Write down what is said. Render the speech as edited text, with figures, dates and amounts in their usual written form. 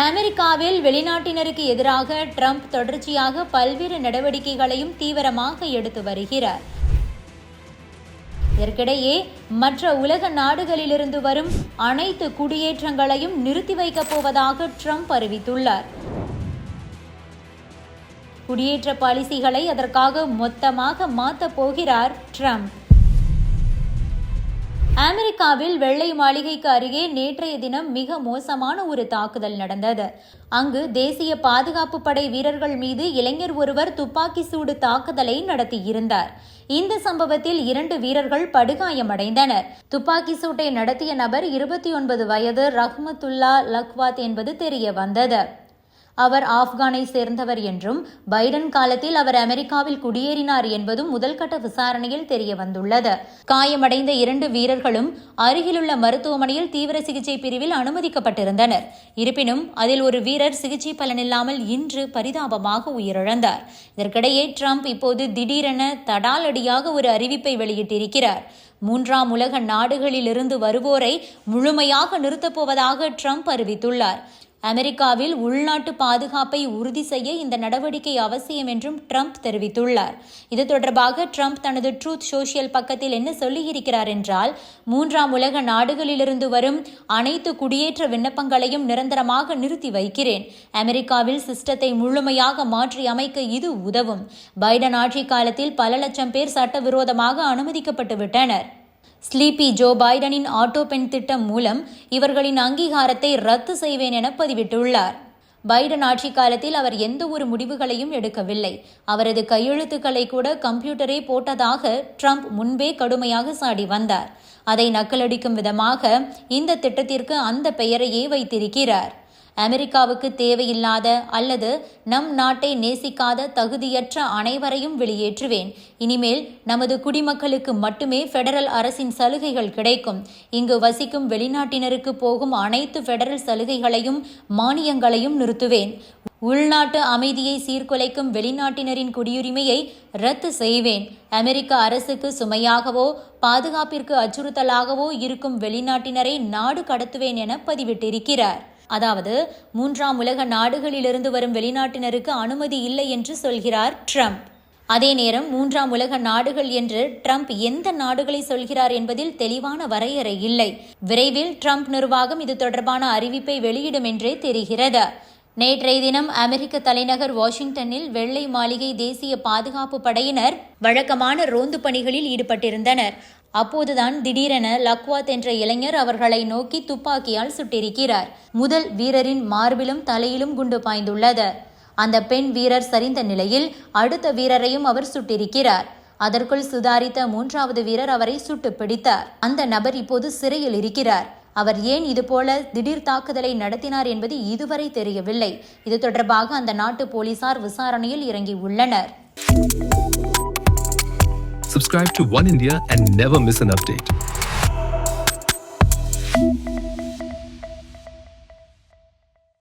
அமெரிக்காவில் வெளிநாட்டினருக்கு எதிராக ட்ரம்ப் தொடர்ச்சியாக பல்வேறு நடவடிக்கைகளையும் தீவிரமாக எடுத்து வருகிறார். இதற்கிடையே மற்ற உலக நாடுகளிலிருந்து வரும் அனைத்து குடியேற்றங்களையும் நிறுத்தி வைக்கப் போவதாக ட்ரம்ப் அறிவித்துள்ளார். குடியேற்ற பாலிசிகளை அதற்காக மொத்தமாக மாற்றப் போகிறார் ட்ரம்ப். அமெரிக்காவில் வெள்ளை மாளிகைக்கு அருகே நேற்றைய தினம் மிக மோசமான ஒரு தாக்குதல் நடந்தது. அங்கு தேசிய பாதுகாப்பு படை வீரர்கள் மீது இளைஞர் ஒருவர் துப்பாக்கி சூடு தாக்குதலை நடத்தியிருந்தார். இந்த சம்பவத்தில் 2 வீரர்கள் படுகாயமடைந்தனர். துப்பாக்கி சூட்டை நடத்திய நபர் 29 வயது ரஹ்மத்துல்லா லக்வாத் என்பது தெரிய வந்தது. அவர் ஆப்கானை சேர்ந்தவர் என்றும் பைடன் காலத்தில் அவர் அமெரிக்காவில் குடியேறினார் என்பதும் முதல்கட்ட விசாரணையில் தெரிய வந்துள்ளது. காயமடைந்த 2 வீரர்களும் அருகிலுள்ள மருத்துவமனையில் தீவிர சிகிச்சை பிரிவில் அனுமதிக்கப்பட்டிருந்தனர். இருப்பினும் அதில் ஒரு வீரர் சிகிச்சை பலனில்லாமல் இன்று பரிதாபமாக உயிரிழந்தார். இதற்கிடையே ட்ரம்ப் இப்போது திடீரென தடாலடியாக ஒரு அறிவிப்பை வெளியிட்டிருக்கிறார். 3ஆம் உலக நாடுகளிலிருந்து வருவோரை முழுமையாக நிறுத்தப் போவதாக ட்ரம்ப் அறிவித்துள்ளார். அமெரிக்காவில் உள்நாட்டு பாதுகாப்பை உறுதி செய்ய இந்த நடவடிக்கை அவசியம் என்றும் ட்ரம்ப் தெரிவித்துள்ளார். இது தொடர்பாக ட்ரம்ப் தனது ட்ரூத் சோஷியல் பக்கத்தில் என்ன சொல்லியிருக்கிறார் என்றால், 3ஆம் உலக நாடுகளிலிருந்து வரும் அனைத்து குடியேற்ற விண்ணப்பங்களையும் நிரந்தரமாக நிறுத்தி வைக்கிறேன். அமெரிக்காவில் சிஸ்டத்தை முழுமையாக மாற்றி அமைக்க இது உதவும். பைடன் ஆட்சி காலத்தில் பல லட்சம் பேர் சட்டவிரோதமாக அனுமதிக்கப்பட்டு விட்டனர். ஸ்லீப்பி ஜோ பைடனின் ஆட்டோ பென் திட்டம் மூலம் இவர்களின் அங்கீகாரத்தை ரத்து செய்வேன் என பதிவிட்டுள்ளார். பைடன் ஆட்சி காலத்தில் அவர் எந்த ஒரு முடிவுகளையும் எடுக்கவில்லை. அவரது கையெழுத்துக்களை கூட கம்ப்யூட்டரே போட்டதாக ட்ரம்ப் முன்பே கடுமையாக சாடி வந்தார். அதை நக்கலடிக்கும் விதமாக இந்த திட்டத்திற்கு அந்த பெயரையே வைத்திருக்கிறார். அமெரிக்காவுக்கு தேவையில்லாத அல்லது நம் நாட்டை நேசிக்காத தகுதியற்ற அனைவரையும் வெளியேற்றுவேன். இனிமேல் நமது குடிமக்களுக்கு மட்டுமே பெடரல் அரசின் சலுகைகள் கிடைக்கும். இங்கு வசிக்கும் வெளிநாட்டினருக்கு போகும் அனைத்து பெடரல் சலுகைகளையும் மானியங்களையும் நிறுத்துவேன். உள்நாட்டு அமைதியை சீர்குலைக்கும் வெளிநாட்டினரின் குடியுரிமையை ரத்து செய்வேன். அமெரிக்க அரசுக்கு சுமையாகவோ பாதுகாப்பிற்கு அச்சுறுத்தலாகவோ இருக்கும் வெளிநாட்டினரை நாடு கடத்துவேன் என பதிவிட்டிருக்கிறார். அதாவது 3ஆம் உலக நாடுகளிலிருந்து வரும் வெளிநாட்டினருக்கு அனுமதி இல்லை என்று சொல்கிறார் ட்ரம்ப். அதே நேரம் 3ஆம் உலக நாடுகள் என்று ட்ரம்ப் எந்த நாடுகளை சொல்கிறார் என்பதில் தெளிவான வரையறை இல்லை. விரைவில் ட்ரம்ப் நிர்வாகம் இது தொடர்பான அறிவிப்பை வெளியிடும் என்றே தெரிகிறது. நேற்றைய தினம் அமெரிக்க தலைநகர் வாஷிங்டனில் வெள்ளை மாளிகை தேசிய பாதுகாப்பு படையினர் வழக்கமான ரோந்து பணிகளில் ஈடுபட்டிருந்தனர். அப்போதுதான் திடீரென லக்வாத் என்ற இளைஞர் அவர்களை நோக்கி துப்பாக்கியால் சுட்டிருக்கிறார். முதல் வீரரின் மார்பிலும் தலையிலும் குண்டு பாய்ந்துள்ளது. அந்த பெண் வீரர் சரிந்த நிலையில் அடுத்த வீரரையும் அவர் சுட்டிருக்கிறார். அதற்குள் சுதாரித்த 3வது வீரர் அவரை சுட்டு பிடித்தார். அந்த நபர் இப்போது சிறையில் இருக்கிறார். அவர் ஏன் இதுபோல திடீர் தாக்குதலை நடத்தினார் என்பது இதுவரை தெரியவில்லை. இது தொடர்பாக அந்த நாட்டு போலீசார் விசாரணையில் இறங்கி உள்ளனர். Subscribe to One India and never miss an update.